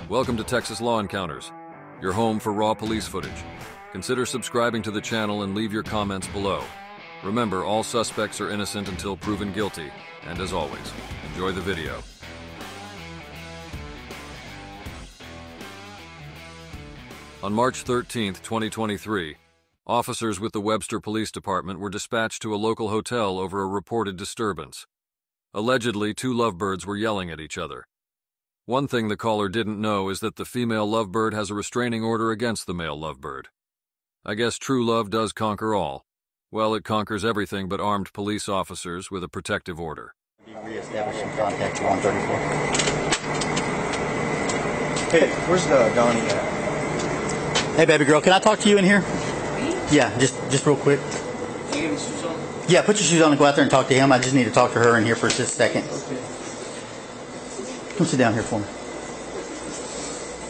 Welcome to Texas Law Encounters, your home for raw police footage. Consider subscribing to the channel and leave your comments below. Remember, all suspects are innocent until proven guilty, and as always, enjoy the video. On March 13, 2023, officers with the Webster Police Department were dispatched to a local hotel over a reported disturbance. Allegedly, two lovebirds were yelling at each other. One thing the caller didn't know is that the female lovebird has a restraining order against the male lovebird. I guess true love does conquer all. Well, it conquers everything but armed police officers with a protective order. Reestablishing contact 134. Hey, where's the Donnie at? Hey, baby girl, can I talk to you in here? Me? Yeah, just real quick. You get your shoes on? Yeah, put your shoes on and go out there and talk to him. I just need to talk to her in here for just a second. Okay. Come sit down here for me.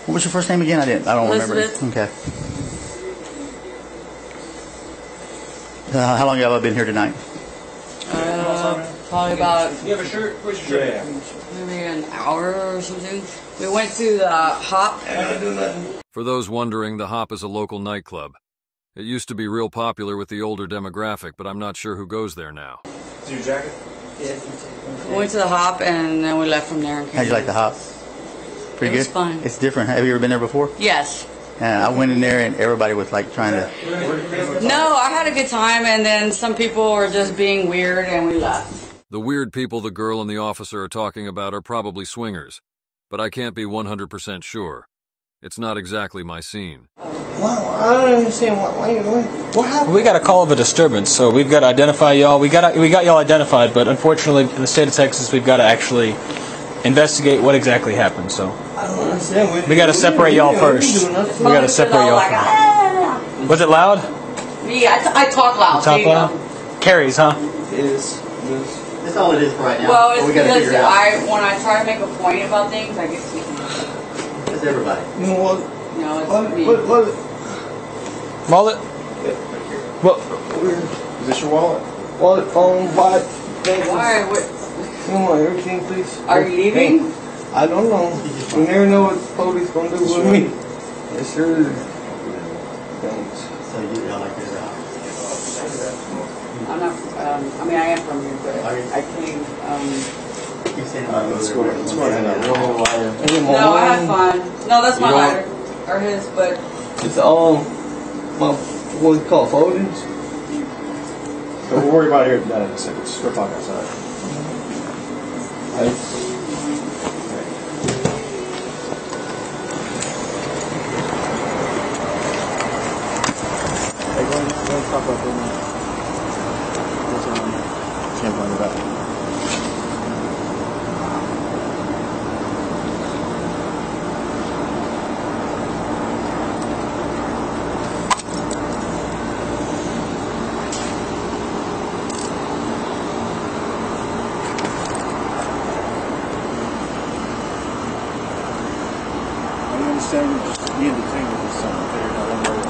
What was your first name again? I don't remember. Okay. How long have I been here tonight? Probably about You have a shirt? Where's your shirt? Yeah. maybe an hour or something. We went to the Hop. For those wondering, the Hop is a local nightclub. It used to be real popular with the older demographic, but I'm not sure who goes there now. Is your jacket? Yeah. We went to the Hop and then we left from there. And How'd you like the Hop? Pretty good? It was fun. It's different. Have you ever been there before? Yes. I went in there and everybody was like trying to... No, I had a good time and then some people were just being weird and we left. The weird people the girl and the officer are talking about are probably swingers, but I can't be 100% sure. It's not exactly my scene. Wow, I don't understand what happened. We got a call of a disturbance, so we've got to identify y'all. We got y'all identified, but unfortunately, in the state of Texas, we've got to actually investigate what exactly happened. So I don't understand. we got to separate y'all first. We got to separate y'all. Was it loud? Yeah, I talk loud. Talk loud. Carries, huh? Yes. That's all it is for right now. Well, it's we gotta because figure it out. when I try to make a point about things, I get too much. It's everybody. You know what? No, it's me. What? Wallet? What? Is this your wallet? Wallet, phone, what? Why? What? You want everything, please? Are you leaving? Hey, I don't know. You never know what the police gonna do with me. Yes, sir. Thanks. So you like this out? I'm not, I mean, I am from here, but I came, Let's go ahead and have a little lighter. no, I had fun. No, that's my lighter. Or his, but. It's all my, what we call foldings. So we'll worry about it here tonight in a second. Just go talk outside. Hey, go and talk about that. Can't find it back. I understand you just need to think of this something figured out one way.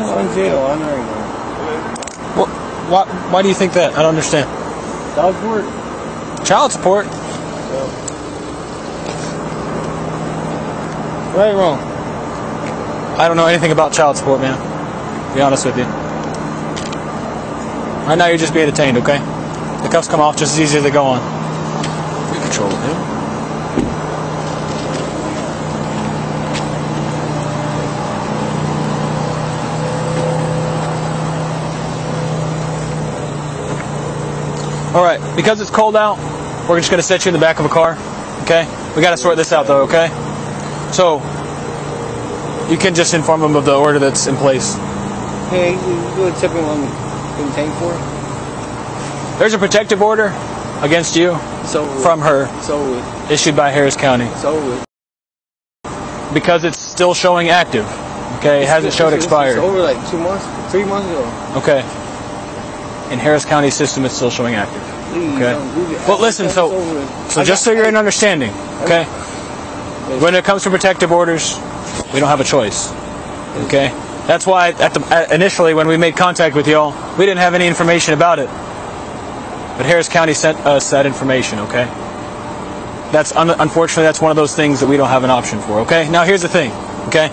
I'm in jail, I know you know. Why do you think that? I don't understand. Dog work. Child support? Right or wrong? I don't know anything about child support, man. To be honest with you. Right now, you're just being detained, okay? The cuffs come off just as easy as they go on. You control it, dude. Alright, because it's cold out, we're just going to set you in the back of a car, okay? We got to sort this out though, okay? So, you can just inform them of the order that's in place. Hey, you go tip him on being detained for? There's a protective order against you from her, issued by Harris County. Because it's still showing active, okay? It hasn't showed expired. It's over like 2 months, 3 months ago. Okay. In Harris County system, it's still showing active. Okay. Well, listen. So just so you're in understanding, okay. When it comes to protective orders, we don't have a choice. Okay. That's why initially when we made contact with y'all, we didn't have any information about it. But Harris County sent us that information. Okay. unfortunately, that's one of those things that we don't have an option for, okay? Now, here's the thing, okay?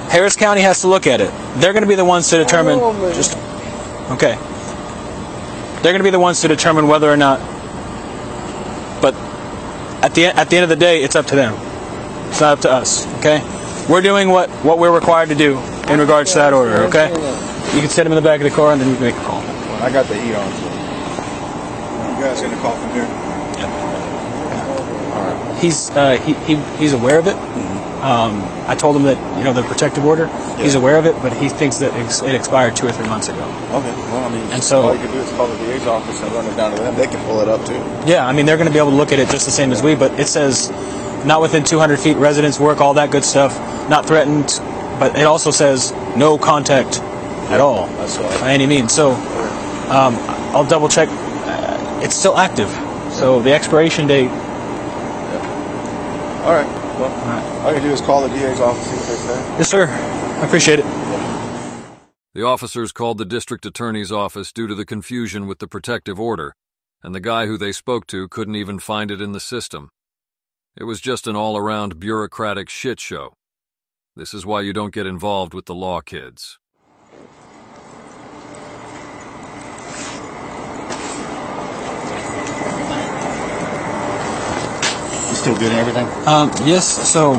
Harris County has to look at it. They're going to be the ones to determine... Okay. They're going to be the ones to determine whether or not... But at the end of the day, it's up to them. It's not up to us, okay? We're doing what we're required to do in regards to that order, okay? You can sit him in the back of the car and then you can make a call. I got the heat on, so you guys gonna call from here? Yeah. All right. He's aware of it. I told him that the protective order. Yeah. He's aware of it, but he thinks that it expired 2 or 3 months ago. Okay. Well, I mean, and so all you can do is call the DA's office and run it down to them. They can pull it up too. Yeah, I mean they're going to be able to look at it just the same as we, but it says not within 200 feet, residence, work, all that good stuff, not threatened, but it also says no contact at all. That's right. By any means. So I'll double check. It's still active. So the expiration date. Yeah. All right. Well, all you can do is call the DA's office, see what they say. Yes, sir. I appreciate it. The officers called the district attorney's office due to the confusion with the protective order, and the guy who they spoke to couldn't even find it in the system. It was just an all-around bureaucratic shit show. This is why you don't get involved with the law, kids. Still good and everything? Yes, so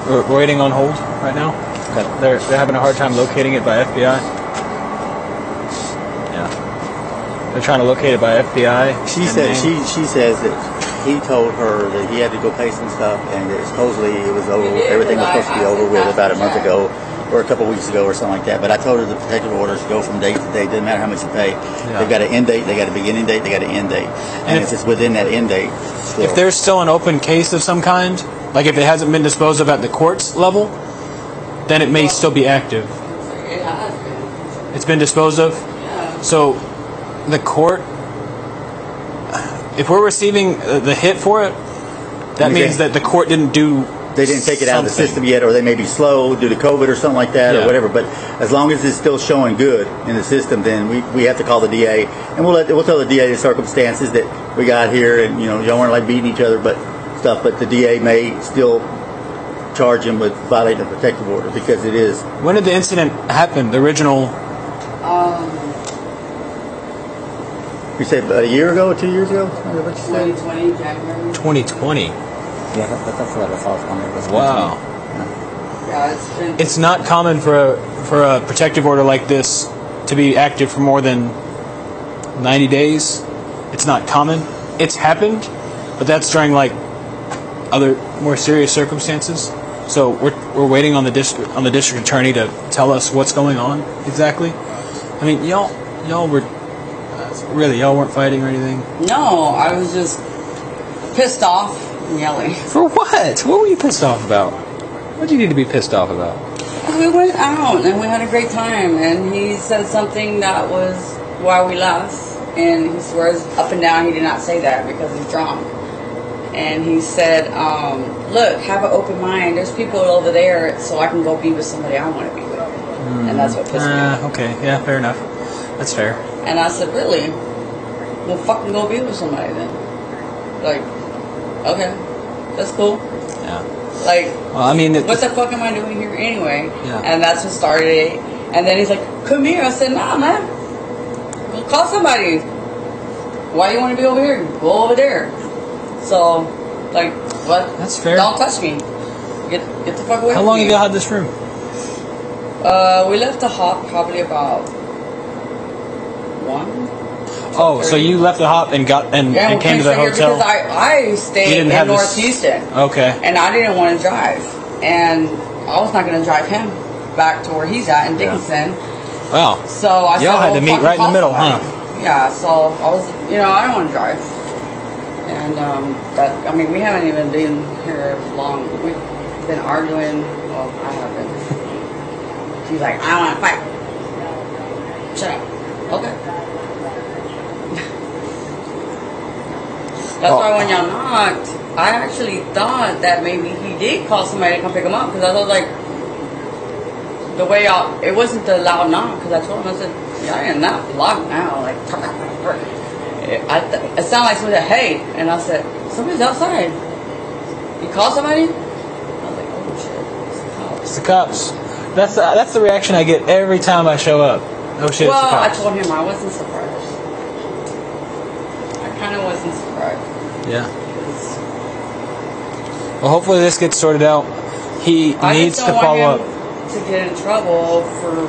we're waiting on hold right now. Okay. They're having a hard time locating it by FBI. Yeah. They're trying to locate it by FBI. She says that he told her that he had to go pay some stuff and that supposedly it was over, everything was supposed to be over with about a month ago or a couple weeks ago or something like that. But I told her the protective orders go from day to day. Doesn't matter how much you pay. Yeah. They've got an end date, they got a beginning date, they got an end date. And if it's within that end date. Still. If there's still an open case of some kind, like if it hasn't been disposed of at the court's level, then it may still be active. It has been. It's been disposed of? Yeah. So the court, if we're receiving the hit for it, that means that the court didn't do... They didn't take it out of the system yet, or they may be slow due to COVID or something like that, or whatever. But as long as it's still showing good in the system, then we have to call the DA, and we'll tell the DA the circumstances that we got here, and y'all weren't like beating each other, but stuff. But the DA may still charge him with violating the protective order because it is. When did the incident happen? The original. You said about a year ago or 2 years ago? What you said? 2020, January. 2020. Yeah, that's what I saw on it. Wow. Yeah, it's not common for a protective order like this to be active for more than 90 days. It's not common. It's happened, but that's during like other more serious circumstances. So we're waiting on the district attorney to tell us what's going on exactly. I mean, y'all weren't fighting or anything. No, I was just pissed off and yelling. For what? What were you pissed off about? What do you need to be pissed off about? We went out and we had a great time, and he said something that was why we left, and he swears up and down he did not say that because he's drunk. And he said, look, have an open mind. There's people over there, so I can go be with somebody I want to be with. And that's what pissed me off. Okay, yeah, fair enough. That's fair. And I said, really? Well, fucking go be with somebody then. Like, okay, that's cool. Yeah. Like, well, I mean, what the fuck am I doing here anyway? Yeah. And that's what started it. And then he's like, come here. I said, nah, man. Well, call somebody. Why you want to be over here? Go over there. So, like, what? That's fair. Don't touch me. Get the fuck away from me. How long have y'all had this room? We left the hop probably about 1. Oh, so you left the hop and came to the hotel? Because I stayed in North Houston. Okay. And I didn't want to drive. And I was not going to drive him back to where he's at in Dickinson. Yeah. Wow. So I y'all had to meet right in the middle, huh? Yeah, so I was, I don't want to drive. And we haven't even been here long. We've been arguing. Well, I haven't. He's like, I don't want to fight. Shut up. Okay. That's why when y'all knocked, I actually thought that maybe he did call somebody to come pick him up, because I was like, the way y'all, it wasn't the loud knock, because I told him, I said, y'all are not loud now, like, it sounded like somebody said, hey, and I said, Somebody's outside. You call somebody? I was like, oh shit, It's the cops. That's the reaction I get every time I show up. Oh shit, well, it's the I cops. told him I wasn't surprised. I kind of wasn't surprised. Yeah. Well, hopefully this gets sorted out. He needs to follow up. To get in trouble for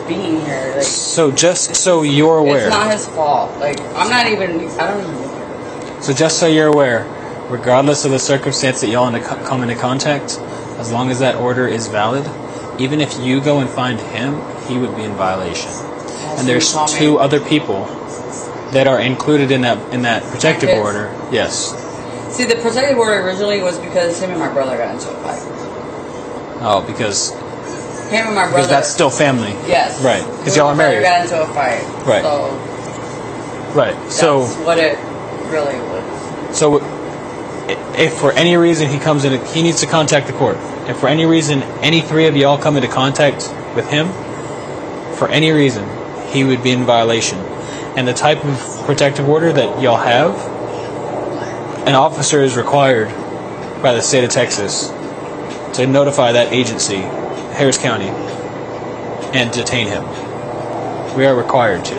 being here. Like, So just so you're aware. it's not his fault. Like, I don't even look at it. So just so you're aware, regardless of the circumstance that y'all come into contact, as long as that order is valid, even if you go and find him, he would be in violation. And there's two other people that are included in that protective order. Yes. See, the protective order originally was because him and my brother got into a fight. Oh, because Him and my brother. because that's still family. Yes. Right. Because y'all are married. Got into a fight. Right. So Right. So that's what it really was. So, if for any reason he comes in, he needs to contact the court. If for any reason any three of y'all come into contact with him, for any reason, he would be in violation. And the type of protective order that y'all have, an officer is required by the state of Texas to notify that agency, Harris County, and detain him. We are required to.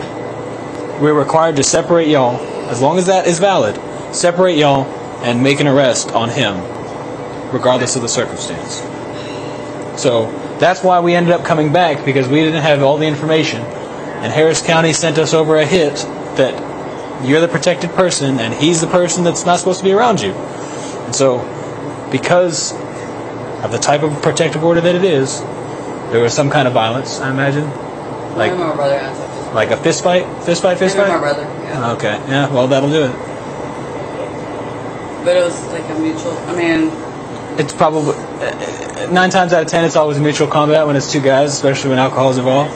We're required to separate y'all, as long as that is valid, separate y'all and make an arrest on him, regardless of the circumstance. So that's why we ended up coming back, because we didn't have all the information. And Harris County sent us over a hit that you're the protected person and he's the person that's not supposed to be around you. And so, because of the type of protective order that it is, there was some kind of violence, I imagine. Like, My brother got into a fist fight. like a fist fight? Fist fight? Him and my brother. Yeah. Okay, yeah, well, that'll do it. But it was like a mutual. I mean, It's probably 9 times out of 10, it's always a mutual combat when it's two guys, especially when alcohol is involved.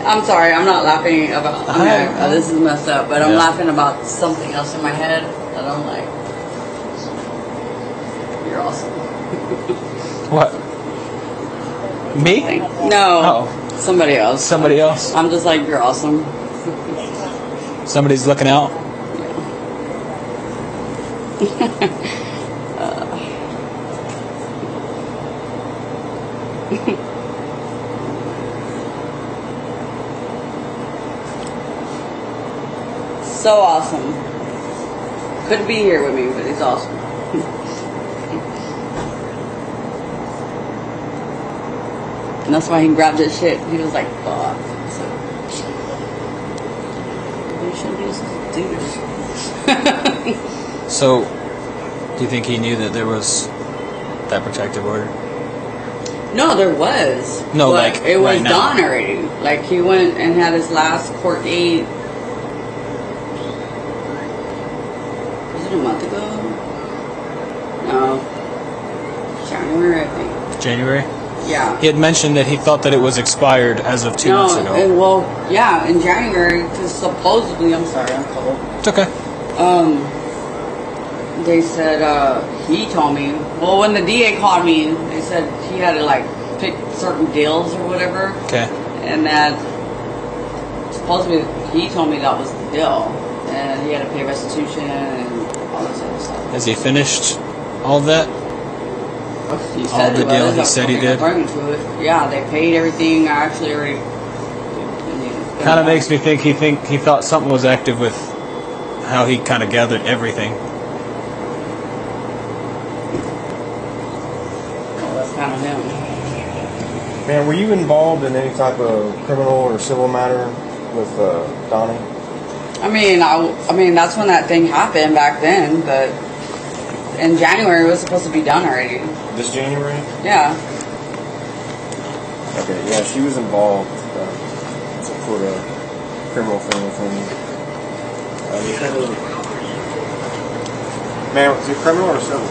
I'm sorry, I'm not laughing about. This is messed up, but I'm laughing about something else in my head that I'm like, you're awesome. What? Me? No, Oh, somebody else. somebody else? I'm just like, you're awesome. Somebody's looking out? So awesome. Couldn't be here with me, but he's awesome. And that's why he grabbed his shit. He was like, fuck. So, maybe shouldn't do this. So, do you think he knew that there was that protective order? No, there was. No, but like, it was right now. done already. Like, he went and had his last court date. Was it a month ago? No. January, I think. January? Yeah. He had mentioned that he thought that it was expired as of 2 months ago. And well, yeah, in January, because supposedly, I'm sorry, I'm cold. It's okay. They said, he told me, well, when the DA called me, they said he had to, like, pick certain deals or whatever. Okay. And that, supposedly, he told me that was the deal. And he had to pay restitution and all this other stuff. Has he finished all of that? He All said the it deal was. he said he did? According to it. Yeah, they paid everything. I actually already... Kind of makes me think he thought something was active with how he kind of gathered everything. Well, that's kind of him. Man, were you involved in any type of criminal or civil matter with Donnie? I mean, that's when that thing happened back then, but in January it was supposed to be done already. This January? Yeah. Okay, yeah, she was involved in some sort of criminal thing with him. Man, was it criminal or civil?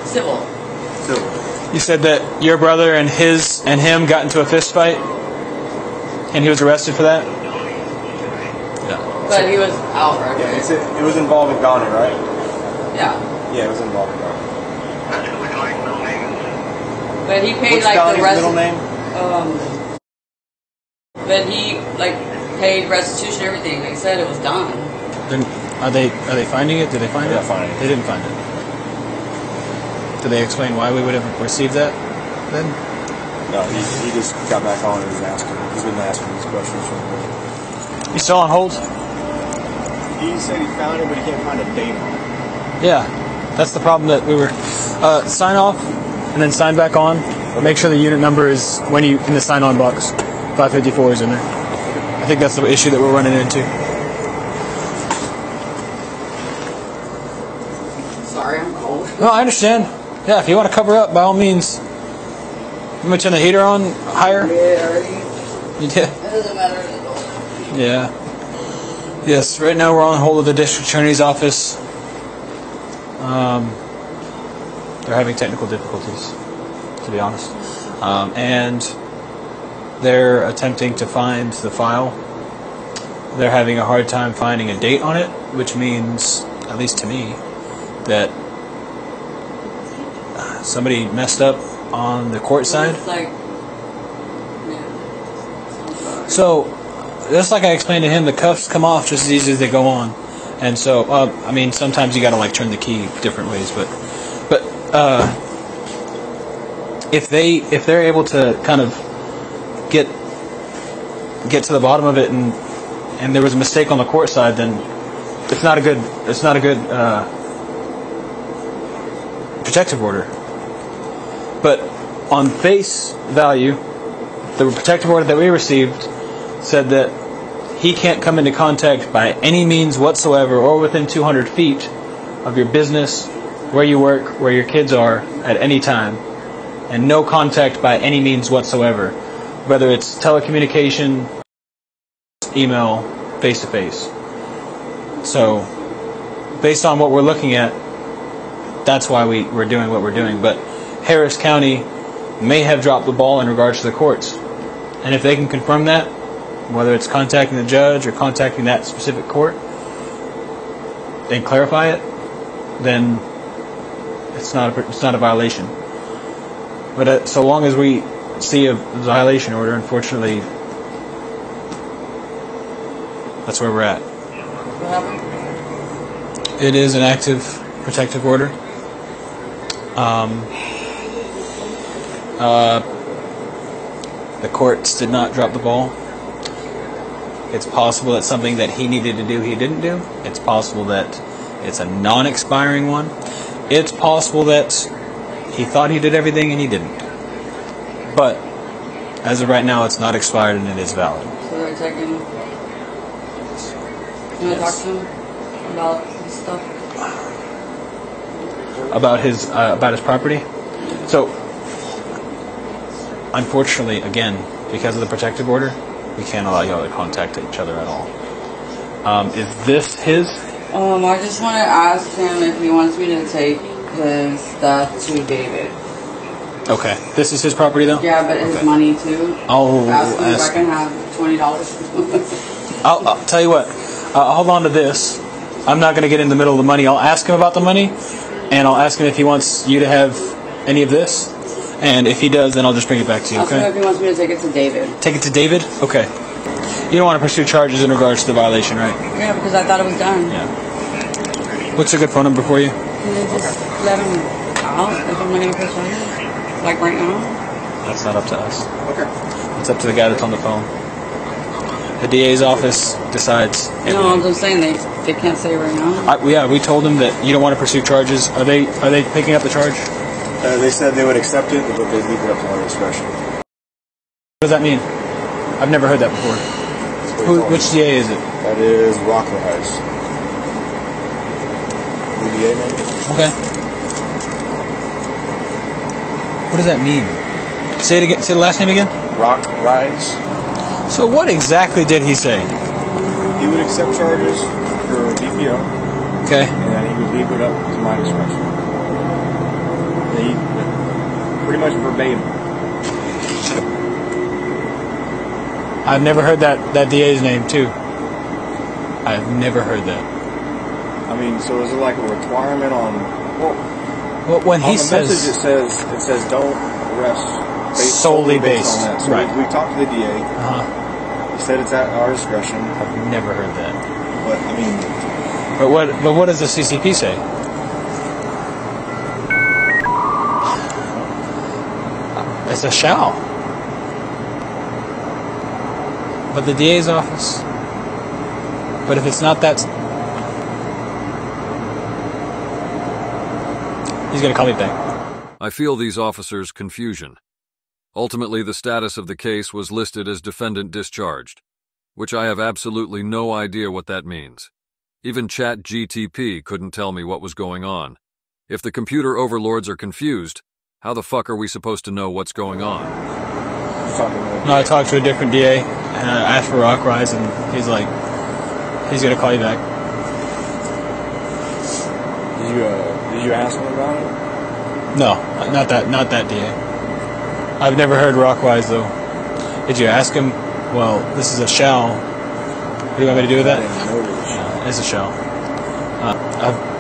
Civil. Civil. You said that your brother and him got into a fist fight, and he was arrested for that? Yeah. But he was out right Yeah, away. it was involving Donnie, right? Yeah. Yeah, it was involving Donnie. But he paid What's like Donnie's the rest. middle name? But he paid restitution, everything. They said it was done. Then are they finding it? Did they find it? Finding it. They didn't find it. Did they explain why we would have received that then? No, he just got back on and was asking. He's been asking these questions from me. He's still on hold? He said he found it, but he can't find a date on it. Yeah, that's the problem that we were. Sign off and then sign back on. Make sure the unit number is when you in the sign-on box. 554 is in there. I think that's the issue that we're running into. Sorry, I'm cold. No, I understand. Yeah, if you want to cover up, by all means. You want to turn the heater on higher? Yeah, already. Yeah. It doesn't matter. Yeah. Yes, right now we're on hold with the district attorney's office. They're having technical difficulties, to be honest. And they're attempting to find the file. They're having a hard time finding a date on it, which means, at least to me, that somebody messed up on the court side. It's like, yeah. So, just like I explained to him, the cuffs come off just as easy as they go on. And so, I mean, sometimes you gotta turn the key different ways, but if they're able to kind of get to the bottom of it and there was a mistake on the court side, then it's not a good protective order. But on face value, the protective order that we received said that he can't come into contact by any means whatsoever or within 200 feet of your business, where you work, where your kids are at any time, and no contact by any means whatsoever, whether it's telecommunication, email, face-to-face. So, based on what we're looking at, that's why we're doing what we're doing. But Harris County may have dropped the ball in regards to the courts. And if they can confirm that, whether it's contacting the judge or contacting that specific court, and clarify it, then it's not a violation. But so long as we see a violation order, unfortunately, that's where we're at. What happened? It is an active protective order. The courts did not drop the ball. It's possible that something that he needed to do, he didn't do. It's possible that it's a non-expiring one. It's possible that he thought he did everything and he didn't. But as of right now, it's not expired and it is valid. So they're taking. You want to talk to him about this stuff? About his property. So, unfortunately, again, because of the protective order, we can't allow y'all to contact each other at all. Is this his? I just want to ask him if he wants me to take his stuff to David. Okay. This is his property, though? Yeah, but his Okay. money, too. I'll Ask him if ask. I can have $20. I'll tell you what. I'll hold on to this. I'm not going to get in the middle of the money. I'll ask him about the money, and I'll ask him if he wants you to have any of this. And if he does, then I'll just bring it back to you, Ask him okay? if he wants me to take it to David. Take it to David? Okay. You don't want to pursue charges in regards to the violation, right? Yeah, because I thought it was done. Yeah. What's a good phone number for you? Can you just let him out if I'm going to pursue him? Like right now? That's not up to us. Okay. It's up to the guy that's on the phone. The DA's office decides. No, I'm just saying they can't say right now. We told them that you don't want to pursue charges. Are they picking up the charge? They said they would accept it, but they'd leave it up to our discretion. What does that mean? I've never heard that before. Which DA is it? That is Rockland Heights. The DA name? Okay. What does that mean? Say it again. Say the last name again. Rock Rides. So what exactly did he say? He would accept charges for DPO, Okay. and then he would leave it up to my discretion. He pretty much verbatim. I've never heard that DA's name too. I've never heard that. I mean, so is it like a requirement on? Well, When on he the says message it says don't arrest Solely based, on that. So right. we talked to the DA. He said it's at our discretion. I've never heard that. But I mean, But what does the CCP say? It's a shall. But the DA's office. But if it's not that, he's gonna call me back. I feel these officers' confusion. Ultimately, the status of the case was listed as defendant discharged, which I have absolutely no idea what that means. Even ChatGTP couldn't tell me what was going on. If the computer overlords are confused, how the fuck are we supposed to know what's going on? No, I talked to a different DA and I asked for Rock Rise, and he's like, he's gonna call you back. did you ask him about it? No, not that DA. I've never heard Rockwise though. Did you ask him? Well, this is a shall. What do you want me to do with that? I didn't know it was a shall. It's a shall.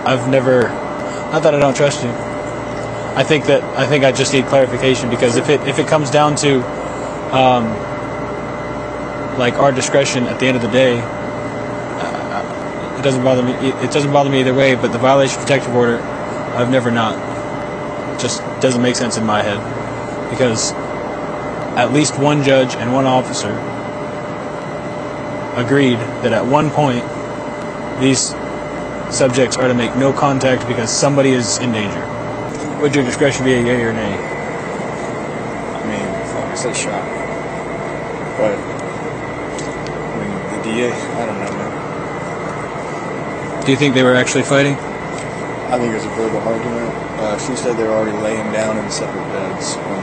I've never. Not that I don't trust you. I think I just need clarification, because if it comes down to like our discretion at the end of the day, it doesn't bother me. It doesn't bother me either way. But the violation of protective order, I've never not. It just doesn't make sense in my head, because at least one judge and one officer agreed that at one point these subjects are to make no contact because somebody is in danger. Would your discretion be a yea or nay? I mean, I say shot. But, I mean, the DA, I don't know, man. Do you think they were actually fighting? I think it was a verbal argument. She said they were already laying down in separate beds when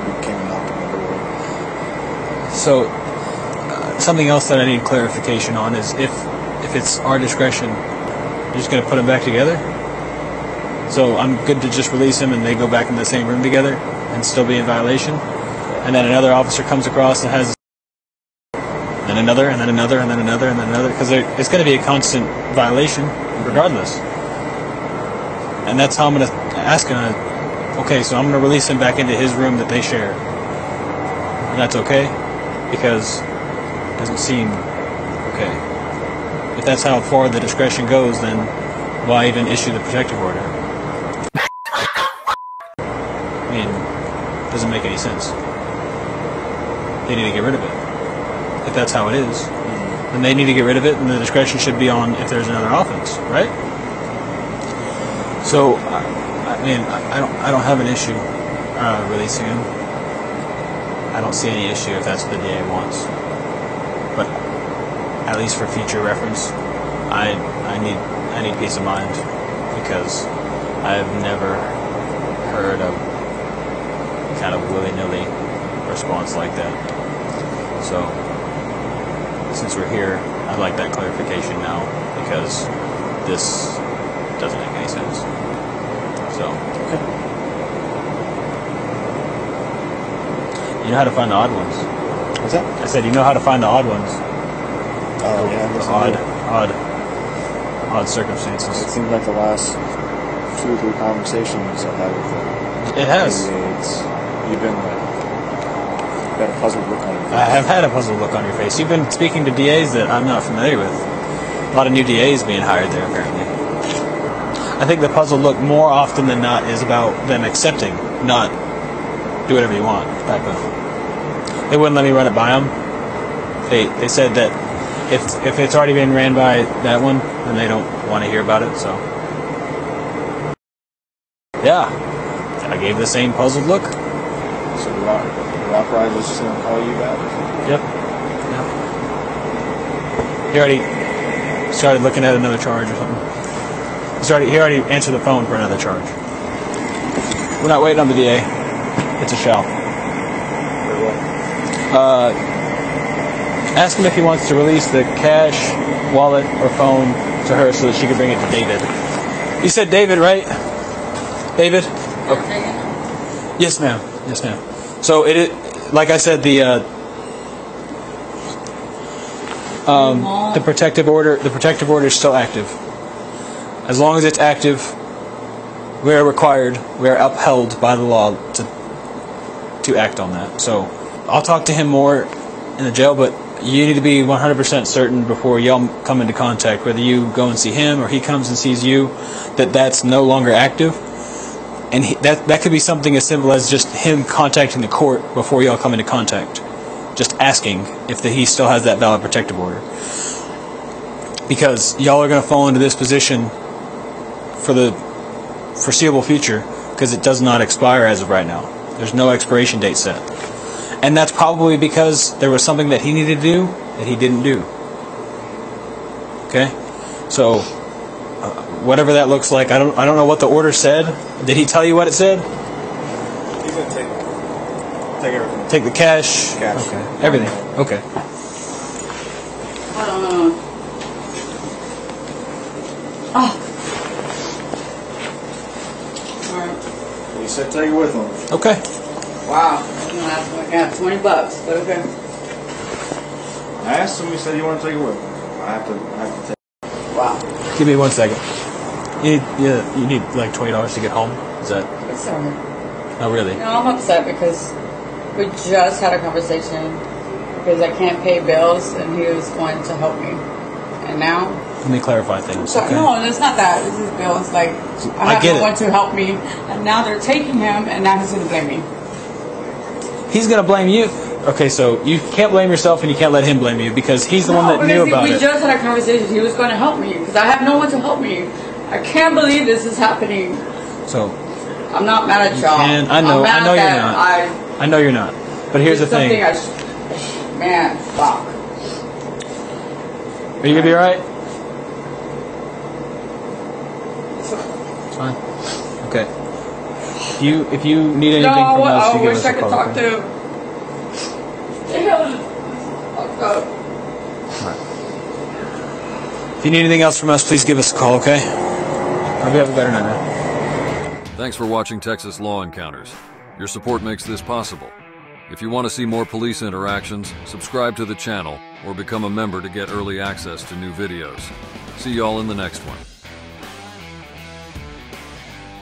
we came and knocked on the door. So, something else that I need clarification on is if it's our discretion, you're just going to put them back together? So I'm good to just release him and they go back in the same room together and still be in violation? And then another officer comes across and has then another, and then another, and then another, and then another, because it's going to be a constant violation regardless. And that's how I'm going to ask him, okay, so I'm going to release him back into his room that they share. And that's okay? Because it doesn't seem okay. If that's how far the discretion goes, then why even issue the protective order? I mean, it doesn't make any sense. They need to get rid of it. If that's how it is, then they need to get rid of it, and the discretion should be on if there's another offense, right? So, I mean, I don't have an issue releasing him. I don't see any issue if that's what the DA wants. But at least for future reference, I need peace of mind, because I've never heard a kind of willy-nilly response like that. So, since we're here, I'd like that clarification now, because this doesn't make any sense. So, okay. You know how to find the odd ones. What's that? I said, you know how to find the odd ones. Oh, yeah, I guess Odd circumstances. It seems like the last 2 or 3 conversations I've had with It has. You've been like, got a puzzled look on your face. I have had a puzzled look on your face. You've been speaking to DAs that I'm not familiar with. A lot of new DAs being hired there, apparently. I think the puzzled look more often than not is about them accepting, not do whatever you want type of. They wouldn't let me run it by them. They said that if it's already been ran by that one, then they don't want to hear about it. So yeah, I gave the same puzzled look. So the Rock Ride was just going to call you back? Yep. He already started looking at another charge or something. He already answered the phone for another charge. We're not waiting on the DA. It's a shall. Very well. Ask him if he wants to release the cash, wallet, or phone to her so that she can bring it to David. You said David, right? David? Okay. Yes, ma'am. Yes, ma'am. So like I said, the protective order is still active. As long as it's active, we are upheld by the law to act on that. So I'll talk to him more in the jail, but you need to be 100% certain before y'all come into contact, whether you go and see him or he comes and sees you, that that's no longer active. And that could be something as simple as just him contacting the court before y'all come into contact, just asking if he still has that valid protective order. Because y'all are going to fall into this position for the foreseeable future, because it does not expire as of right now. There's no expiration date set. And that's probably because there was something that he needed to do that he didn't do. Okay? So, whatever that looks like, I don't know what the order said. Did he tell you what it said? He's going to take everything. Take the cash? Cash. Okay. Everything. Okay. He said take it with him. Okay. Wow. I got $20, but okay. I asked him, he said you want to take it with him. I have to take it. Wow. Give me 1 second. You need like $20 to get home? Is that? It's alright. Oh, really? No, I'm upset because we just had a conversation because I can't pay bills and he was going to help me. And now? Let me clarify things. So, okay? no, it's not that. This is bills. Like, I have no one to help me. And now they're taking him and now he's going to blame me. He's going to blame you. Okay, so you can't blame yourself and you can't let him blame you because he's the one that knew about it. We just had a conversation. He was going to help me because I have no one to help me. I can't believe this is happening. So I'm not mad at y'all. I know you're not. I know you're not. But here's the thing. Man, fuck. Are you going to be alright? It's fine. Okay. If you need anything from us, you give us a call. I wish I could talk to him. Right. If you need anything else from us, please give us a call, okay? Hope you have a better night, man. Thanks for watching Texas Law Encounters. Your support makes this possible. If you want to see more police interactions, subscribe to the channel or become a member to get early access to new videos. See y'all in the next one.